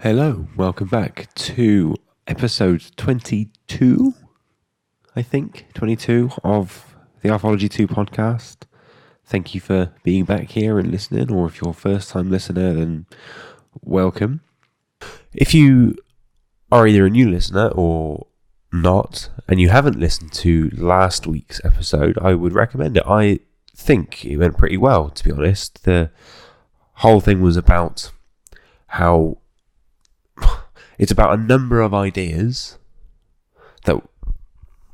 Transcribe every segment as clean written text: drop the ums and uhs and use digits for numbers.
Hello, welcome back to episode 22, I think, 22 of the Alfology2 podcast. Thank you for being back here and listening, or if you're a first-time listener, then welcome. If you are either a new listener or not, and you haven't listened to last week's episode, I would recommend it. I think it went pretty well, to be honest. The whole thing was about how it's about a number of ideas that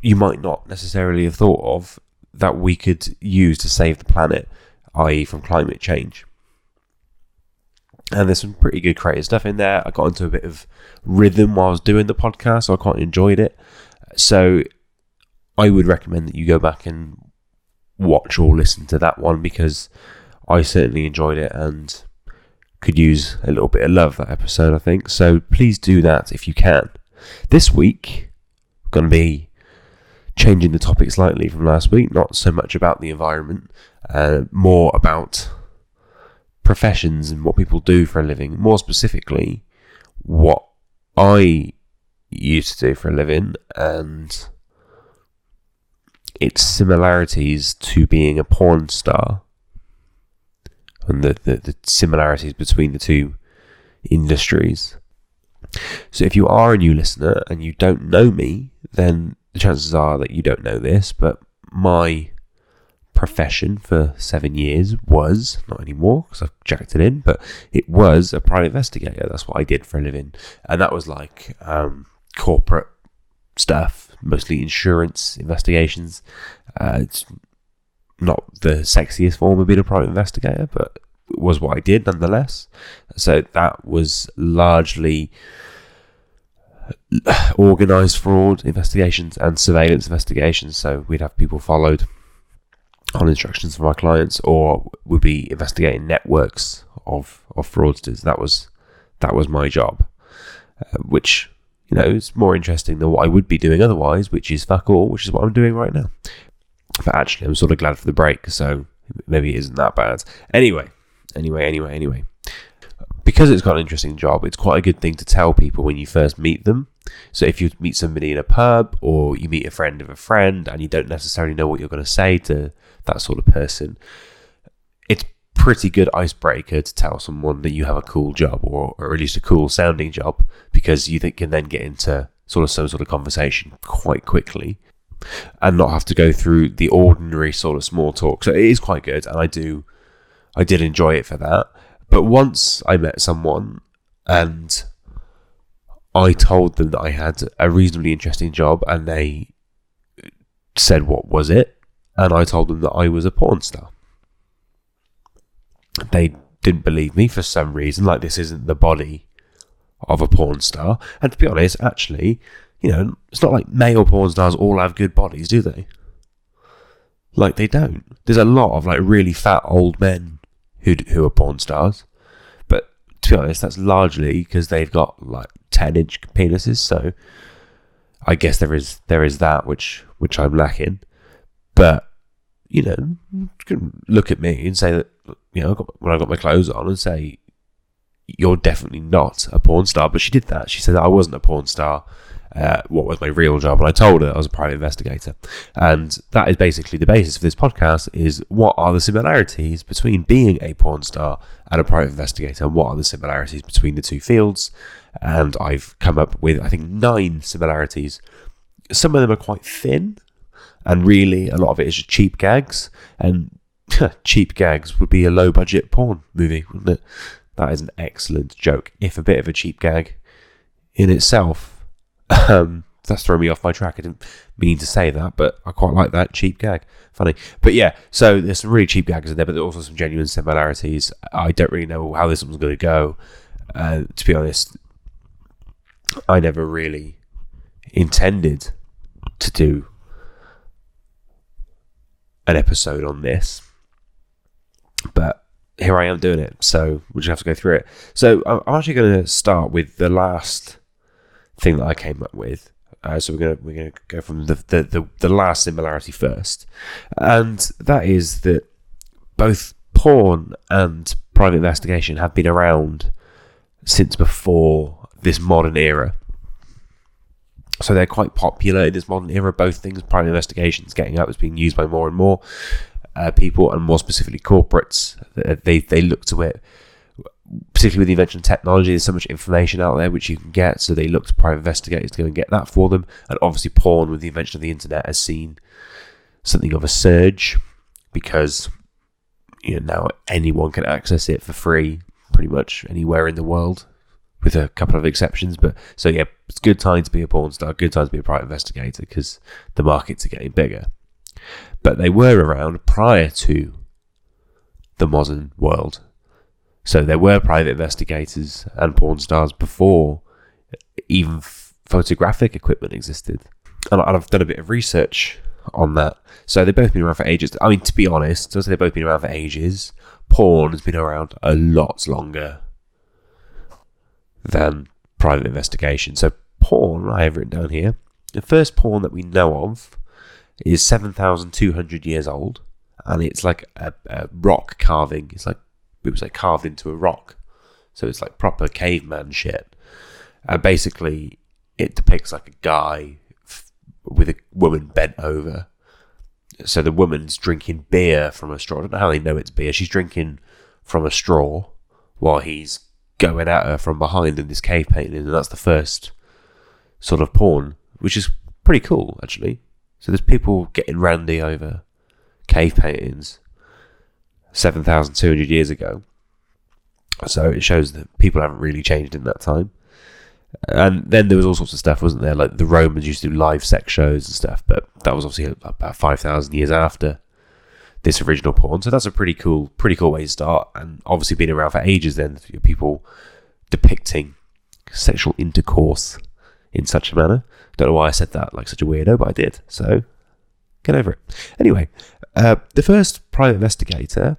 you might not necessarily have thought of that we could use to save the planet, i.e. from climate change. And there's some pretty good creative stuff in there. I got into a bit of rhythm while I was doing the podcast, so I quite enjoyed it. So I would recommend that you go back and watch or listen to that one, because I certainly enjoyed it and could use a little bit of love, that episode, I think. So please do that if you can. This week, we're going to be changing the topic slightly from last week. Not so much about the environment, more about professions and what people do for a living. More specifically, what I used to do for a living and its similarities to being a porn star, and the similarities between the two industries. So if you are a new listener and you don't know me, then the chances are that you don't know this, but my profession for 7 years was, not anymore because I've jacked it in, but it was a private investigator. That's what I did for a living. And that was like corporate stuff, mostly insurance investigations. It's not the sexiest form of being a private investigator, but it was what I did nonetheless. So that was largely organised fraud investigations and surveillance investigations. So we'd have people followed on instructions from our clients, or we'd be investigating networks of fraudsters. That was my job, which, you know, is more interesting than what I would be doing otherwise, which is fuck all, which is what I'm doing right now. But actually, I'm sort of glad for the break, so maybe it isn't that bad. Anyway. Because it's got an interesting job, it's quite a good thing to tell people when you first meet them. So if you meet somebody in a pub, or you meet a friend of a friend, and you don't necessarily know what you're going to say to that sort of person, it's pretty good icebreaker to tell someone that you have a cool job, or at least a cool sounding job, because you can then get into sort of some sort of conversation quite quickly and not have to go through the ordinary sort of small talk. So it is quite good, and I did enjoy it for that. But once I met someone and I told them that I had a reasonably interesting job, and they said, what was it? And I told them that I was a porn star. They didn't believe me for some reason, like this isn't the body of a porn star. And to be honest, actually, you know, it's not like male porn stars all have good bodies, do they? Like, they don't. There's a lot of like really fat old men who are porn stars, but to be honest, that's largely because they've got like 10-inch penises. So I guess there is that which I'm lacking. But, you know, you can look at me and say that, you know, when I got my clothes on, and say, you're definitely not a porn star. But she did that. She said that I wasn't a porn star. What was my real job? And I told her I was a private investigator. And that is basically the basis for this podcast, is what are the similarities between being a porn star and a private investigator, and what are the similarities between the two fields. And I've come up with, I think, 9 similarities. Some of them are quite thin, and really a lot of it is just cheap gags. And cheap gags would be a low budget porn movie, wouldn't it? That is an excellent joke, if a bit of a cheap gag in itself. That's throwing me off my track. I didn't mean to say that, but I quite like that cheap gag. Funny. But yeah, so there's some really cheap gags in there, but there's also some genuine similarities. I don't really know how this one's going to go. To be honest, I never really intended to do an episode on this, but here I am doing it, so we'll just have to go through it. So I'm actually going to start with the last thing that I came up with. So we're gonna go from the last similarity first, and that is that both porn and private investigation have been around since before this modern era. So they're quite popular in this modern era. Both things, private investigations, getting out, is being used by more and more people, and more specifically corporates. They look to it, particularly with the invention of technology. There's so much information out there which you can get, so they look to private investigators to go and get that for them. And obviously porn, with the invention of the internet, has seen something of a surge, because now anyone can access it for free pretty much anywhere in the world, with a couple of exceptions. But so yeah, it's a good time to be a porn star, good time to be a private investigator, because the markets are getting bigger. But they were around prior to the modern world. So there were private investigators and porn stars before even photographic equipment existed. And I've done a bit of research on that. So they've both been around for ages. I mean, to be honest, I'll say they've both been around for ages. Porn has been around a lot longer than private investigation. So porn, I have written down here, the first porn that we know of is 7,200 years old, and it's like a rock carving. It was like carved into a rock, so it's like proper caveman shit. And basically it depicts like a guy with a woman bent over. So the woman's drinking beer from a straw. I don't know how they know it's beer. She's drinking from a straw while he's going at her from behind in this cave painting, and that's the first sort of porn, which is pretty cool, actually. So there's people getting randy over cave paintings 7,200 years ago. So it shows that people haven't really changed in that time. And then there was all sorts of stuff, wasn't there? Like the Romans used to do live sex shows and stuff, but that was obviously about 5,000 years after this original porn. So that's a pretty cool way to start. And obviously been around for ages then, people depicting sexual intercourse in such a manner. Don't know why I said that like such a weirdo, but I did. So get over it. Anyway, the first private investigator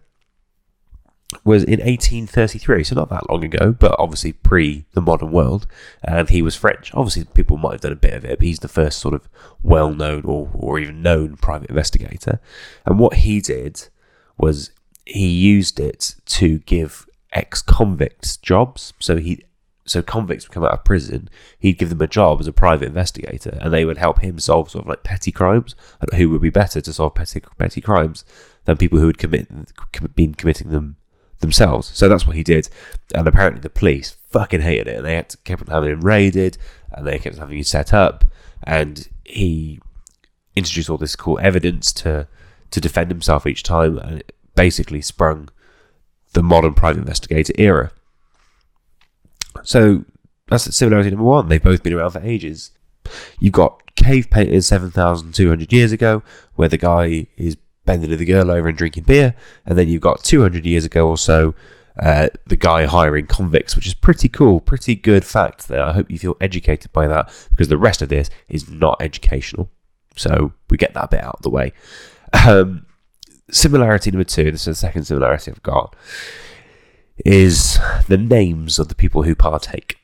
was in 1833, so not that long ago, but obviously pre the modern world, and he was French. Obviously people might have done a bit of it, but he's the first sort of well-known or even known private investigator. And what he did was he used it to give ex-convicts jobs. So convicts would come out of prison, he'd give them a job as a private investigator, and they would help him solve sort of like petty crimes. And who would be better to solve petty crimes than people who had been committing them themselves? So that's what he did. And apparently the police fucking hated it, and they kept on having him raided, and they kept having him set up, and he introduced all this cool evidence to defend himself each time, and it basically sprung the modern private investigator era. So that's similarity number one. They've both been around for ages. You've got cave paintings 7,200 years ago, where the guy is bending the girl over and drinking beer, and then you've got 200 years ago or so, the guy hiring convicts, which is pretty cool, pretty good fact there. I hope you feel educated by that, because the rest of this is not educational. So we get that bit out of the way. Similarity number two, this is the second similarity I've got, is the names of the people who partake.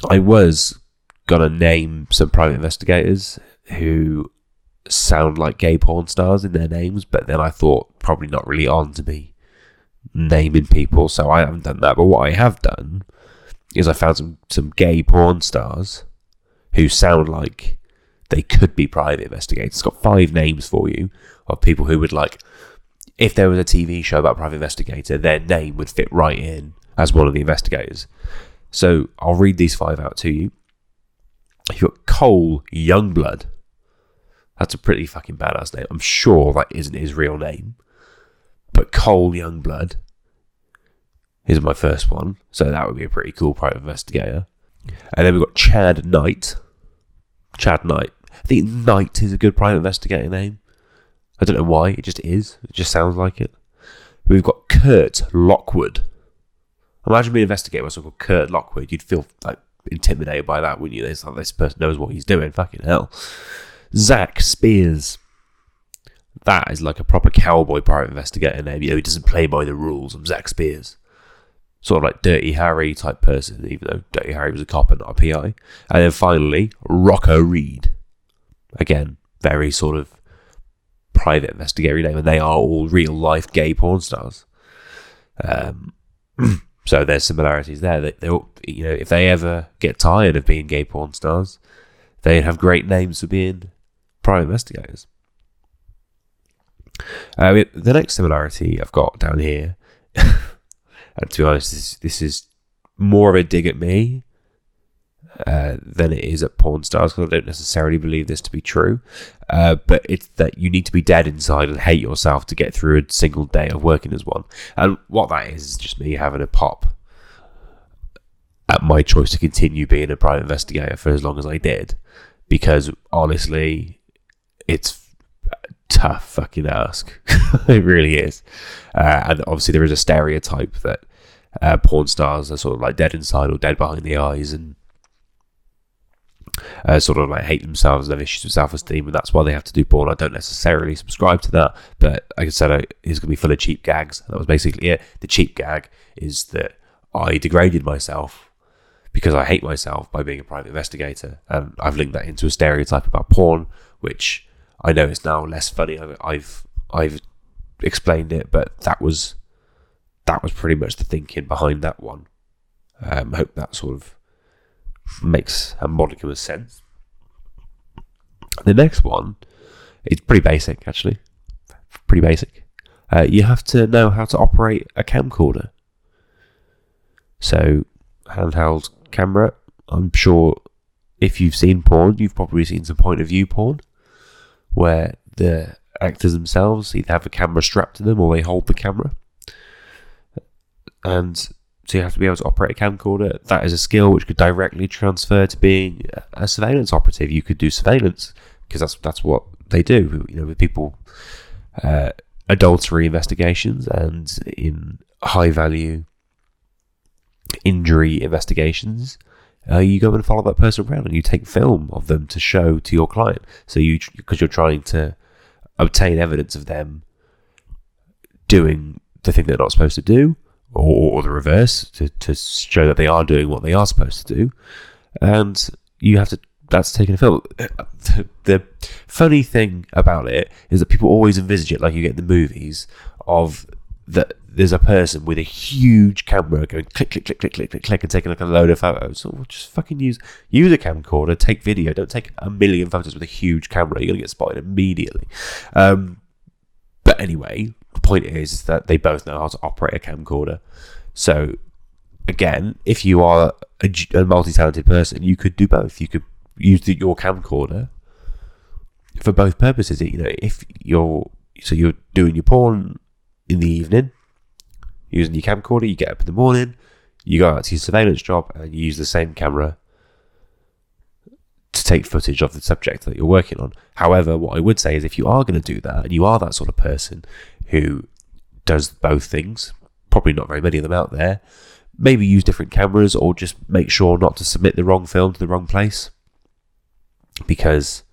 I was going to name some private investigators who sound like gay porn stars in their names, but then I thought probably not really on to be naming people, so I haven't done that. But what I have done is I found some gay porn stars who sound like they could be private investigators. It's got 5 names for you of people who would, like, if there was a TV show about a private investigator, their name would fit right in as one of the investigators. So I'll read these 5 out to you. You've got Cole Youngblood. That's a pretty fucking badass name. I'm sure that isn't his real name, but Cole Youngblood is my first one. So that would be a pretty cool private investigator. And then we've got Chad Knight. Chad Knight. I think Knight is a good private investigator name. I don't know why, it just is. It just sounds like it. We've got Kurt Lockwood. Imagine being an investigator by someone called Kurt Lockwood. You'd feel like intimidated by that, wouldn't you? It's like, this person knows what he's doing. Fucking hell. Zach Spears. That is like a proper cowboy private investigator name. You know, he doesn't play by the rules. I'm Zach Spears. Sort of like Dirty Harry type person, even though Dirty Harry was a cop and not a PI. And then finally, Rocco Reed. Again, very sort of private investigator name, and they are all real life gay porn stars. So So there's similarities there. That they'll, if they ever get tired of being gay porn stars, they'd have great names for being private investigators. The next similarity I've got down here, and to be honest, this is more of a dig at me than it is at Pornstars, because I don't necessarily believe this to be true. But it's that you need to be dead inside and hate yourself to get through a single day of working as one. And what that is just me having a pop at my choice to continue being a private investigator for as long as I did. Because honestly, it's tough fucking ask. It really is. And obviously there is a stereotype that porn stars are sort of like dead inside or dead behind the eyes, and sort of like hate themselves and have issues with self-esteem, and that's why they have to do porn. I don't necessarily subscribe to that, but like I said, it's going to be full of cheap gags. That was basically it. The cheap gag is that I degraded myself because I hate myself by being a private investigator, and I've linked that into a stereotype about porn, which I know is now less funny. I've explained it, but that was pretty much the thinking behind that one. Hope that sort of makes a modicum of sense. The next one is pretty basic, actually. Pretty basic. You have to know how to operate a camcorder. So, handheld camera. I'm sure if you've seen porn, you've probably seen some point of view porn where the actors themselves either have a camera strapped to them or they hold the camera. And so you have to be able to operate a camcorder. That is a skill which could directly transfer to being a surveillance operative. You could do surveillance because that's what they do. With people, adultery investigations and in high value injury investigations, you go and follow that person around and you take film of them to show to your client. So because you're trying to obtain evidence of them doing the thing they're not supposed to do, or the reverse, to show that they are doing what they are supposed to do, and that's taking a film. The funny thing about it is that people always envisage it like you get in the movies, of that there's a person with a huge camera going click, click, click, click, click, click, click, and taking like a load of photos. So just fucking use a camcorder, take video, don't take a million photos with a huge camera. You're going to get spotted immediately. But anyway, the point is that they both know how to operate a camcorder. So again, if you are a multi-talented person, you could do both. You could use your camcorder for both purposes. If you're doing your porn in the evening, using your camcorder, you get up in the morning, you go out to your surveillance job, and you use the same camera to take footage of the subject that you're working on. However, what I would say is if you are going to do that, and you are that sort of person who does both things, probably not very many of them out there, maybe use different cameras, or just make sure not to submit the wrong film to the wrong place. Because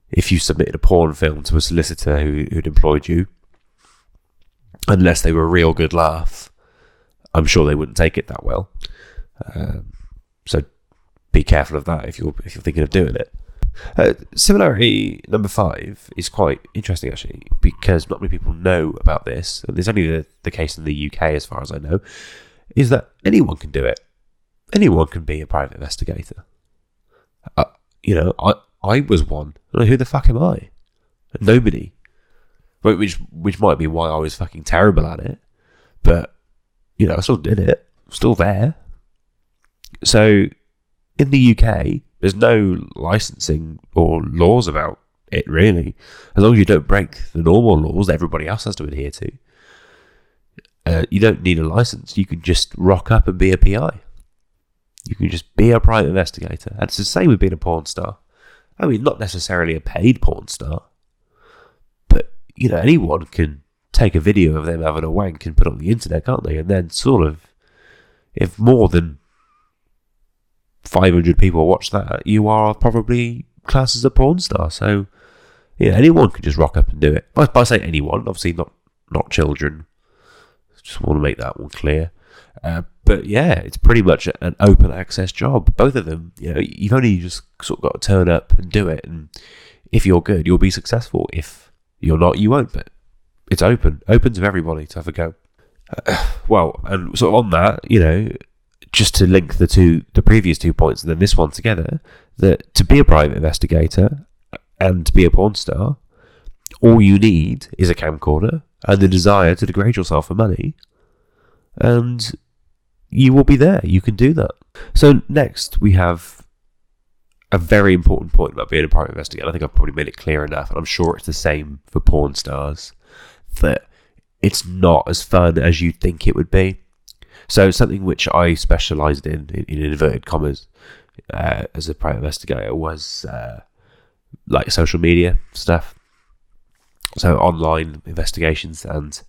if you submitted a porn film to a solicitor who'd employed you, unless they were a real good laugh, I'm sure they wouldn't take it that well. So be careful of that if you're thinking of doing it. Similarity number 5 is quite interesting, actually, because not many people know about this. And it's only the case in the UK, as far as I know, is that anyone can do it. Anyone can be a private investigator. I was one. Who the fuck am I? Nobody. Which might be why I was fucking terrible at it. But, I still did it. Still there. So, in the UK, there's no licensing or laws about it, really. As long as you don't break the normal laws that everybody else has to adhere to. You don't need a license. You can just rock up and be a PI. You can just be a private investigator. And it's the same with being a porn star. I mean, not necessarily a paid porn star. But, anyone can take a video of them having a wank and put it on the internet, can't they? And then sort of, if more than 500 people watch that, you are probably classed as a porn star. So, anyone can just rock up and do it. By saying anyone, obviously not children. Just want to make that one clear. But yeah, it's pretty much an open access job. Both of them, you've only just sort of got to turn up and do it. And if you're good, you'll be successful. If you're not, you won't. But it's open to everybody to have a go. Well, and sort of on that, just to link the previous 2 points and then this one together, that to be a private investigator and to be a porn star, all you need is a camcorder and the desire to degrade yourself for money, and you will be there. You can do that. So next we have a very important point about being a private investigator. I think I've probably made it clear enough, and I'm sure it's the same for porn stars, that it's not as fun as you think it would be. So something which I specialised in inverted commas, as a private investigator was like social media stuff. So online investigations, and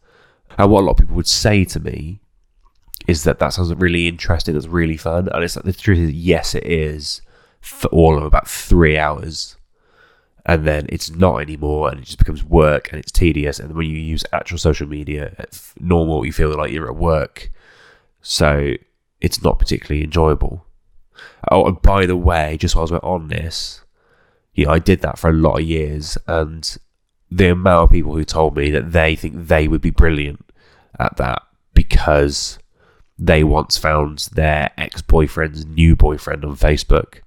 what a lot of people would say to me is that sounds really interesting, that's really fun. And it's like, the truth is, yes, it is for all of about 3 hours. And then it's not anymore, and it just becomes work, and it's tedious. And when you use actual social media, normal, you feel like you're at work. So it's not particularly enjoyable. Oh, and by the way, just while I was on this, I did that for a lot of years, and the amount of people who told me that they think they would be brilliant at that because they once found their ex-boyfriend's new boyfriend on Facebook.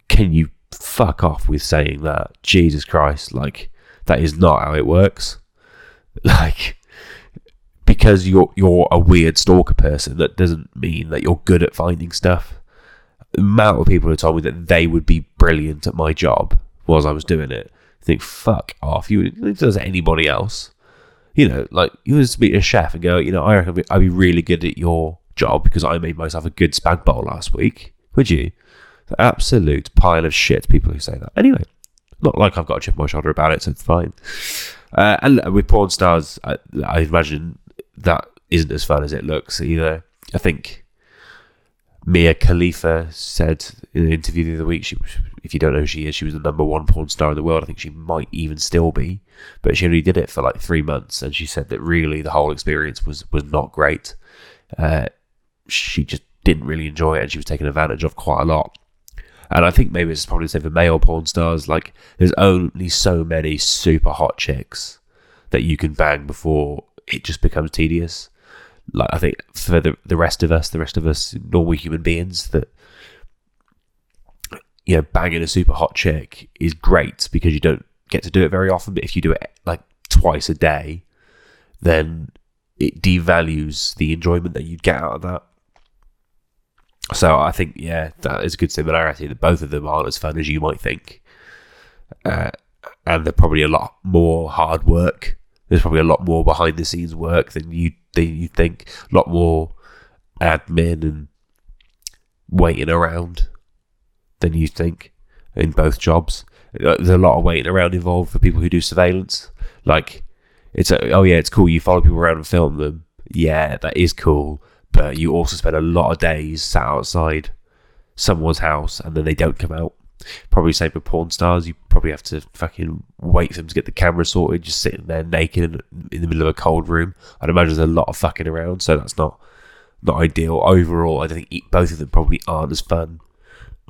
Can you fuck off with saying that? Jesus Christ, like, that is not how it works. Like, because you're a weird stalker person, that doesn't mean that you're good at finding stuff. The amount of people who told me that they would be brilliant at my job whilst I was doing it, I think, fuck off. It does anybody else. Like, you just meet a chef and go, I reckon I'd be really good at your job because I made myself a good spag bowl last week. Would you? The absolute pile of shit, people who say that. Anyway, not like I've got a chip on my shoulder about it, so it's fine. And with porn stars, I imagine that isn't as fun as it looks either. I think Mia Khalifa said in an interview the other week, if you don't know who she is, she was the #1 porn star in the world. I think she might even still be, but she only did it for like 3 months, and she said that really the whole experience was not great. She just didn't really enjoy it, and she was taken advantage of quite a lot. And I think maybe it's probably the same for male porn stars. Like, there's only so many super hot chicks that you can bang before it just becomes tedious. Like, I think for the rest of us normal human beings, that banging a super hot chick is great because you don't get to do it very often. But if you do it like twice a day, then it devalues the enjoyment that you'd get out of that. So I think, that is a good similarity, that both of them aren't as fun as you might think. And they're probably a lot more hard work. There's probably a lot more behind the scenes work than you think. A lot more admin and waiting around than you think in both jobs. There's a lot of waiting around involved for people who do surveillance. Like, it's cool, you follow people around and film them. Yeah, that is cool. But you also spend a lot of days sat outside someone's house and then they don't come out. Probably same with porn stars. You probably have to fucking wait for them to get the camera sorted, just sitting there naked in the middle of a cold room. I'd imagine there's a lot of fucking around, so that's not ideal. Overall, I think both of them probably aren't as fun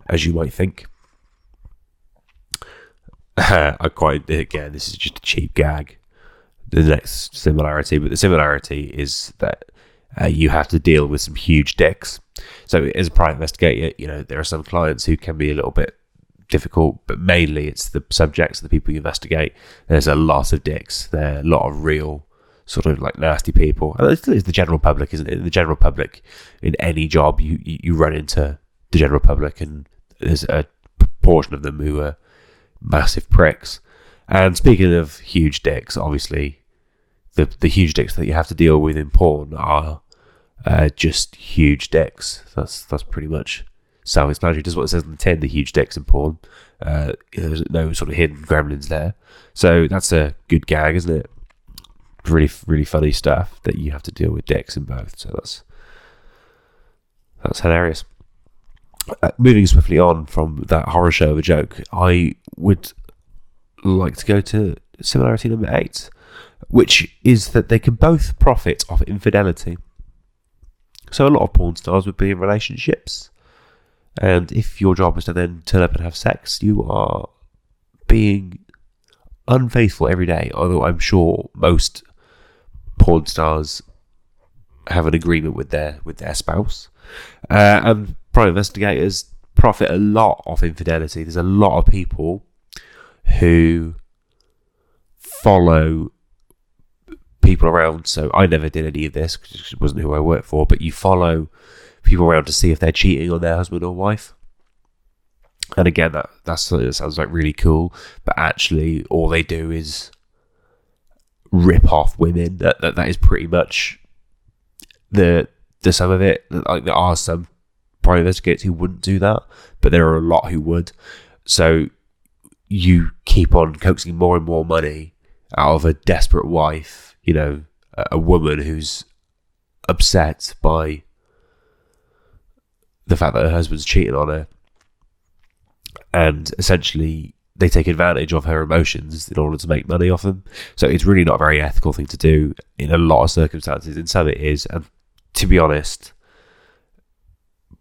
as you might think. Again, this is just a cheap gag. The next similarity, but the similarity is that you have to deal with some huge dicks. So as a private investigator, there are some clients who can be a little bit difficult, but mainly it's the subjects, the people you investigate. There's a lot of dicks. There are a lot of real sort of like nasty people. And it's the general public, isn't it? The general public, in any job, you run into the general public, and there's a proportion of them who are massive pricks. And speaking of huge dicks, obviously the huge dicks that you have to deal with in porn are just huge dicks. That's pretty much self-explanatory. Just what it says on the tin, the huge dicks in porn. There's no sort of hidden gremlins there. So that's a good gag, isn't it? Really, really funny stuff that you have to deal with dicks in both. So that's hilarious. Moving swiftly on from that horror show of a joke, I would like to go to similarity number 8, which is that they can both profit off infidelity. So a lot of porn stars would be in relationships, and if your job is to then turn up and have sex, you are being unfaithful every day. Although I'm sure most porn stars have an agreement with their spouse. And private investigators profit a lot off infidelity. There's a lot of people who follow people around. So I never did any of this because it wasn't who I worked for, but you follow people around to see if they're cheating on their husband or wife. And again, that sounds like really cool, but actually all they do is rip off women. That is pretty much the sum of it. Like, there are some private investigators who wouldn't do that, but there are a lot who would. So you keep on coaxing more and more money out of a desperate wife, you know, a woman who's upset by the fact that her husband's cheating on her, and essentially they take advantage of her emotions in order to make money off them. So it's really not a very ethical thing to do in a lot of circumstances. In some it is, and to be honest,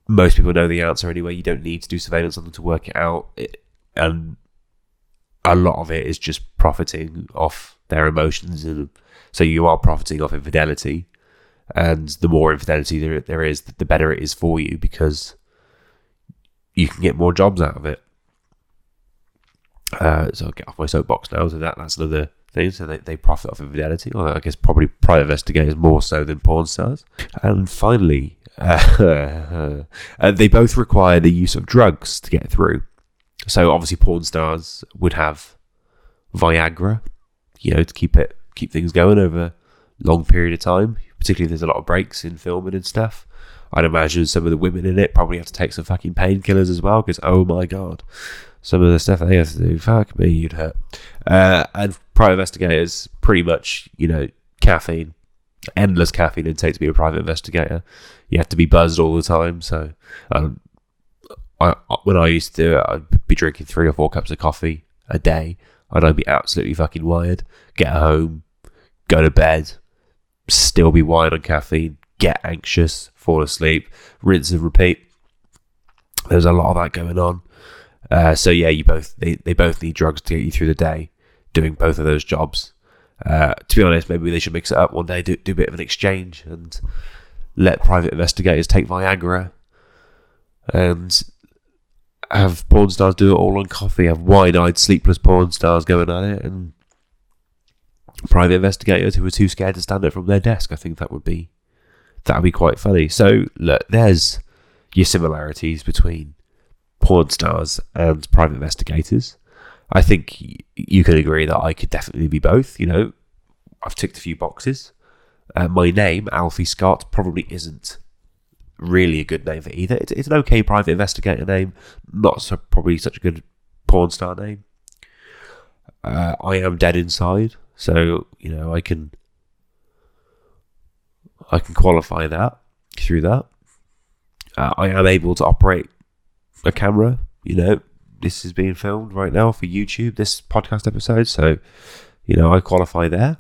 most people know the answer anyway. You don't need to do surveillance on them to work it out, and a lot of it is just profiting off their emotions. And so you are profiting off infidelity, and the more infidelity there is, the better it is for you, because you can get more jobs out of it. So I'll get off my soapbox now. So that's another thing. So they profit off infidelity. Well, I guess probably private investigators more so than porn stars. And finally, they both require the use of drugs to get through. So obviously porn stars would have Viagra, you know, to keep things going over a long period of time. Particularly if there's a lot of breaks in filming and stuff. I'd imagine some of the women in it probably have to take some fucking painkillers as well, because oh my god, some of the stuff they have to do, fuck me, you'd hurt. And private investigators, pretty much, you know, caffeine, endless caffeine intake to be a private investigator. You have to be buzzed all the time. So when I used to do it, I'd be drinking 3 or 4 cups of coffee a day, and I'd be absolutely fucking wired. Get home, go to bed, still be wired on caffeine, get anxious, fall asleep, rinse and repeat. There's a lot of that going on. So yeah, they both need drugs to get you through the day, doing both of those jobs. To be honest, maybe they should mix it up one day, do a bit of an exchange, and let private investigators take Viagra, and have porn stars do it all on coffee. Have wide-eyed, sleepless porn stars going at it, and private investigators who are too scared to stand up from their desk. I think that would be quite funny. So look, there's your similarities between porn stars and private investigators. I think you can agree that I could definitely be both. You know, I've ticked a few boxes. My name, Alfie Scott, probably isn't really a good name for either. It's an okay private investigator name, not probably such a good porn star name. I am dead inside, so you know I can qualify that through that. I am able to operate a camera. You know, this is being filmed right now for YouTube, this podcast episode, so you know I qualify there.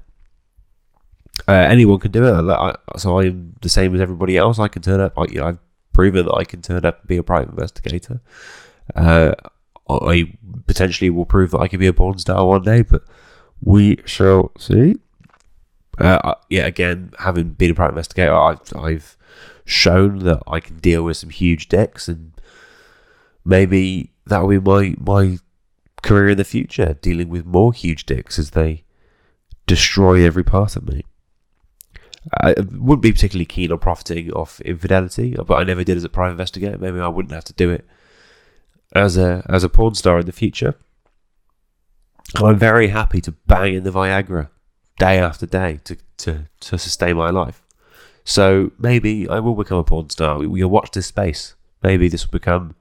Anyone can do it. So I'm the same as everybody else. I can turn up. I've proven that I can turn up and be a private investigator. I potentially will prove that I can be a porn star one day, but we shall see. Yeah, again, having been a private investigator, I've shown that I can deal with some huge dicks, and maybe that will be my career in the future, dealing with more huge dicks as they destroy every part of me. I wouldn't be particularly keen on profiting off infidelity, but I never did as a private investigator. Maybe I wouldn't have to do it as a porn star in the future. I'm very happy to bang in the Viagra day after day to sustain my life. So maybe I will become a porn star. We'll watch this space. Maybe this will become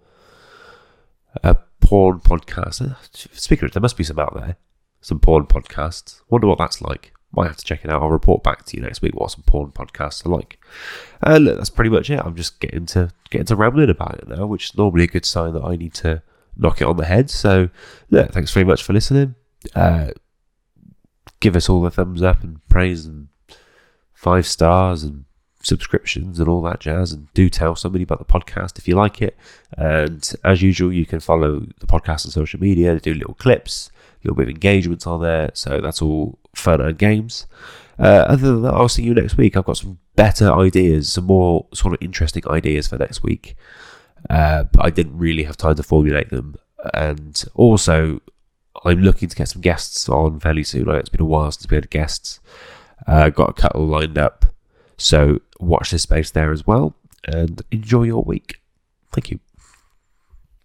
a porn podcast. Speaking of it, there must be some out there. Some porn podcasts. Wonder what that's like. Might have to check it out. I'll report back to you next week what some porn podcasts are like. Look, that's pretty much it. I'm just getting to rambling about it now, which is normally a good sign that I need to knock it on the head. So, look, thanks very much for listening. Give us all the thumbs up and praise and 5 stars and subscriptions and all that jazz, and do tell somebody about the podcast if you like it. And as usual, you can follow the podcast on social media. They do little clips, a little bit of engagements on there, so that's all fun and games. Other than that, I'll see you next week. I've got some better ideas, some more sort of interesting ideas for next week. But I didn't really have time to formulate them. And also, I'm looking to get some guests on fairly soon. It's been a while since we had guests. Got a couple lined up. So watch this space there as well. And enjoy your week. Thank you.